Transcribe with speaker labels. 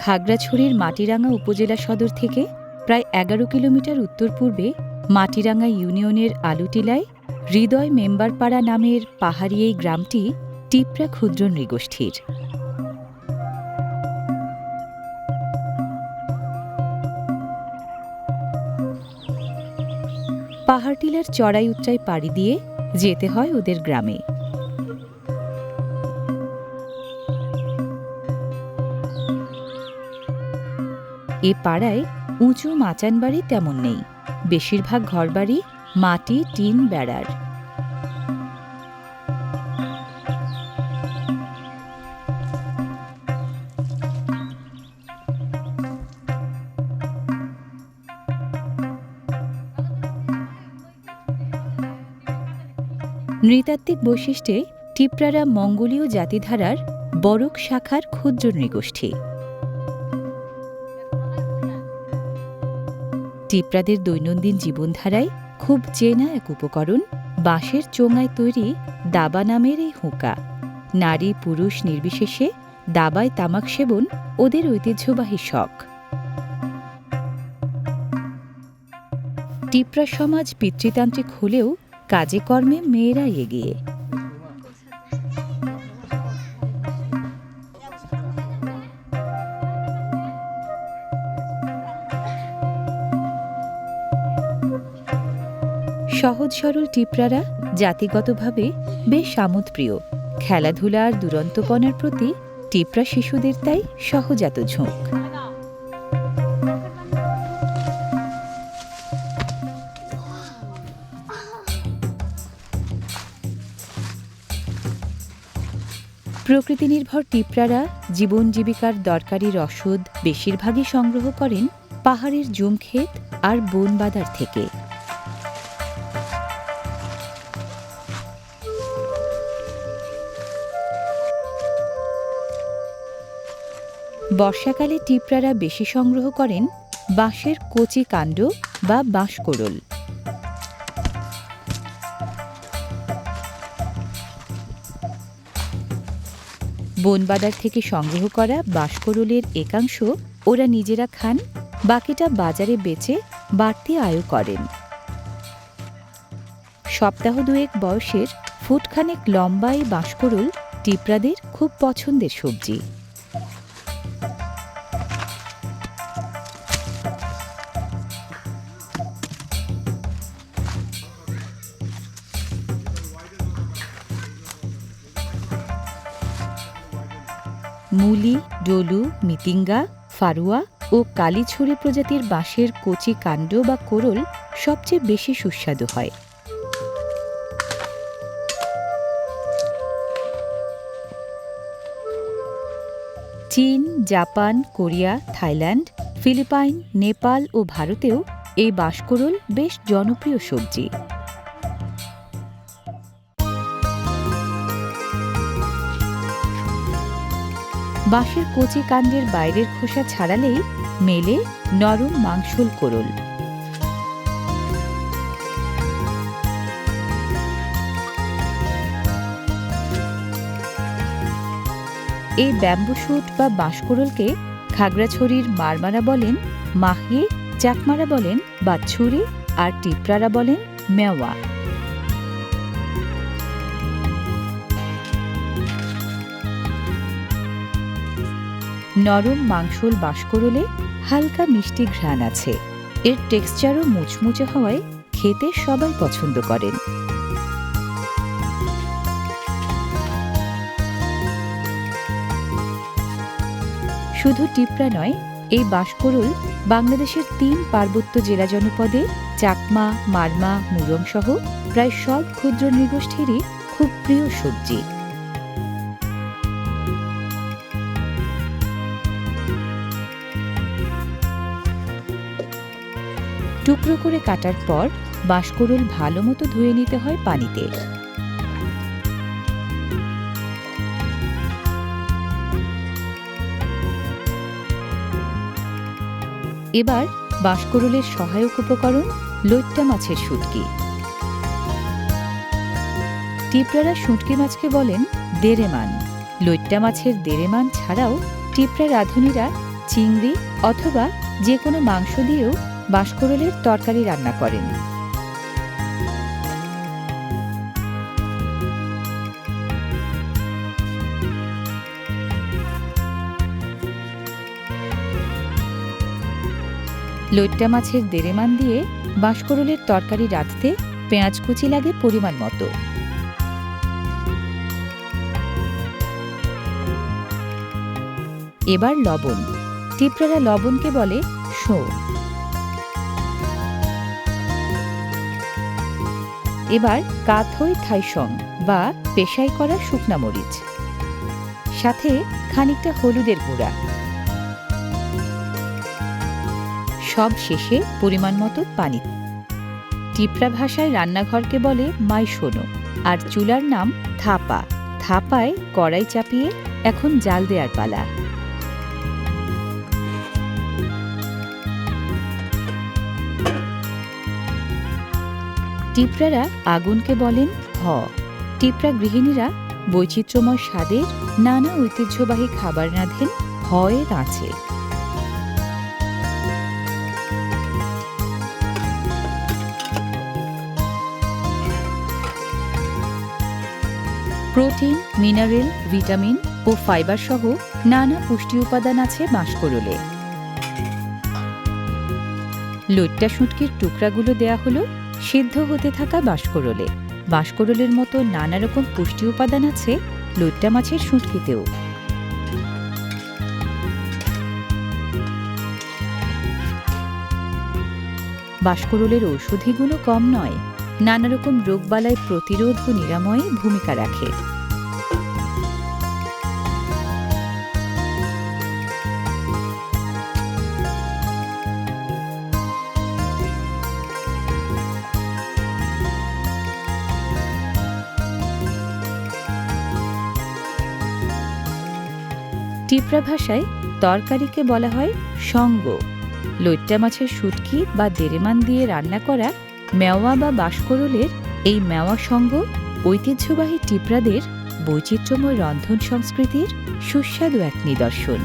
Speaker 1: খাগড়াছড়ির মাটিরাঙ্গা উপজেলা সদর থেকে প্রায় ১১ কিলোমিটার উত্তর পূর্বে মাটিরাঙ্গা ইউনিয়নের আলুটিলায় হৃদয় মেম্বারপাড়া নামের পাহাড়ি এই গ্রামটি টিপরা ক্ষুদ্র নৃগোষ্ঠীর। পাহাড়টিলার চড়াই উচ্চাই পাড়ি দিয়ে যেতে হয় ওদের গ্রামে। এ পাড়ায় উঁচু মাচান বাড়ি তেমন নেই, বেশিরভাগ ঘরবাড়ি মাটি টিন বেড়ার। নৃতাত্ত্বিক বৈশিষ্ট্যে টিপরারা মঙ্গোলীয় জাতিধারার বরক শাখার ক্ষুদ্র নৃগোষ্ঠী। টিপরাদের দৈনন্দিন জীবনধারায় খুব চেনা এক উপকরণ বাঁশের চোঙায় তৈরি দাবা নামের এই হুঁকা। নারী পুরুষ নির্বিশেষে দাবায় তামাক সেবন ওদের ঐতিহ্যবাহী শখ। টিপরা সমাজ পিতৃতান্ত্রিক হলেও কাজে কর্মে মেয়েরা এগিয়ে। সহজ সরল টিপরারা জাতিগতভাবে বেশ সামুদ্রিয়। খেলাধুলার দুরন্তপনার প্রতি টিপরা শিশুদের তাই সহজাত ঝোঁক। প্রকৃতি নির্ভর টিপরারা জীবন জীবিকার দরকারি রসদ বেশিরভাগই সংগ্রহ করেন পাহাড়ের জুমক্ষেত আর বন বাদার থেকে। বর্ষাকালে টিপরারা বেশি সংগ্রহ করেন বাঁশের কচি কাণ্ড বা বাঁশকোড়ল। বনবাদার থেকে সংগ্রহ করা বাঁশকোড়লের একাংশ ওরা নিজেরা খান, বাকিটা বাজারে বেচে বাড়তি আয় করেন। সপ্তাহ দুয়েক বয়সের ফুটখানেক লম্বা এই বাঁশকোড়ল টিপরাদের খুব পছন্দের সবজি। মুলি, ডলু, মিতিঙ্গা, ফারুয়া ও কালিছড়ি প্রজাতির বাঁশের কচি কাণ্ড বা কোড়ল সবচেয়ে বেশি সুস্বাদু হয়। চীন, Japan, Korea, Thailand, Philippines, Nepal ও ভারতেও এই বাঁশকোড়ল বেশ জনপ্রিয় সবজি। বাঁশের কচি কাণ্ডের বাইরের খোসা ছাড়ালেই মেলে নরম মাংসল কোড়ল। এই ব্যাম্বু শুট বা বাঁশকোড়লকে খাগড়াছড়ির মারমারা বলেন মাহিয়ে, চাকমারা বলেন বাচ্ছুরি আর টিপরারা বলেন মেওয়া। নরম মাংসল বাঁশকোড়লে হালকা মিষ্টি ঘ্রাণ আছে। এর টেক্সচারও মুচমুচে হওয়ায় খেতে সবাই পছন্দ করেন। শুধু টিপরা নয়, এই বাঁশকোড়ল বাংলাদেশের ৩ পার্বত্য জেলা জনপদে চাকমা, মারমা, মুরং সহ প্রায় সব ক্ষুদ্র নৃগোষ্ঠীরই খুব প্রিয় সবজি। টুকরো করে কাটার পর বাঁশকোড়ল ভালো মতো ধুয়ে নিতে হয় পানিতে। এবার বাঁশকোড়লের সহায়ক উপকরণ লইট্টা মাছের শুটকি। টিপরারা শুটকি মাছকে বলেন দেরেমান। লইট্টা মাছের দেরেমান ছাড়াও টিপরা রাঁধুনিরা চিংড়ি অথবা যে কোনো মাংস দিয়েও বাঁশকরলের তরকারি রান্না করেন। লইট্টা মাছের দেরেমান দিয়ে বাঁশকরলের তরকারি রাঁধতে পেঁয়াজ কুচি লাগে পরিমাণ মতো। এবার লবণ। টিপরারা লবণকে বলে শো। এবার কাথই থাইসং বা পেশাই করা শুকনা মরিচ, সাথে খানিকটা হলুদের গুঁড়া। সব শেষে পরিমাণ মতো পানি। টিপরা ভাষায় রান্নাঘরকে বলে মাইশোনো, আর চুলার নাম থাপা। থাপায় কড়াই চাপিয়ে এখন জাল দেওয়ার পালা। টিপরারা আগুনকে বলেন হ। টিপরা গৃহিণীরা বৈচিত্র্যময় স্বাদের নানা ঐতিহ্যবাহী খাবার রাঁধেন হয়ের আঁচে। প্রোটিন, মিনারেল, ভিটামিন ও ফাইবার সহ নানা পুষ্টি উপাদান আছে বাঁশকরলে। লইট্টা শুঁটকির টুকরাগুলো দেয়া হলো সিদ্ধ হতে থাকা বাঁশকরলে। বাঁশকরলের মতো নানা রকম পুষ্টি উপাদান আছে লইট্টা মাছের শুঁটকিতেও। বাঁশকরলের ঔষধি গুণও কম নয়, নানা রকম রোগবালাই প্রতিরোধ ও নিরাময়ে ভূমিকা রাখে। টিপরা ভাষায় তরকারিকে বলা হয় সঙ্গ। লইট্টা মাছের শুটকি বা দেরেমান দিয়ে রান্না করা মেওয়া বা বাঁশকরলের এই মেওয়া সঙ্গ ঐতিহ্যবাহী টিপরাদের বৈচিত্র্যময় রন্ধন সংস্কৃতির সুস্বাদু এক নিদর্শন।